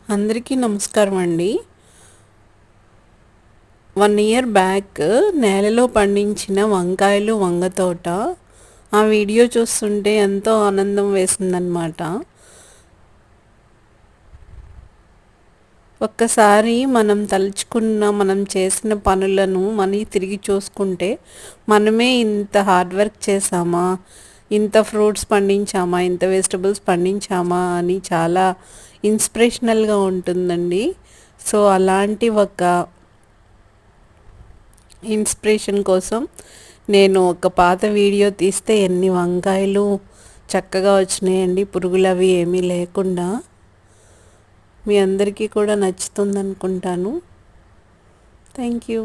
అందరికీ నమస్కారం అండి. 1 ఇయర్ బ్యాక్ నేలలో పండించిన వంకాయలు, వంగ తోట ఆ వీడియో చూస్తుంటే ఎంతో ఆనందం వేసిందనమాట. ఒక్కసారి మనం తలుచుకున్న మనం చేసిన పనులను తిరిగి చూసుకుంటే మనమే ఇంత హార్డ్ వర్క్ చేసామా, ఇంత ఫ్రూట్స్ పండించామా, ఇంత వెజిటబుల్స్ పండించామా అని చాలా ఇన్స్పిరేషనల్గా ఉంటుందండి. సో అలాంటి ఒక ఇన్స్పిరేషన్ కోసం నేను ఒక పాత వీడియో తీస్తే ఎన్ని వంకాయలు చక్కగా వచ్చినాయండి, పురుగులు అవి ఏమీ లేకుండా. మీ అందరికీ కూడా నచ్చుతుంది అనుకుంటాను. Thank you.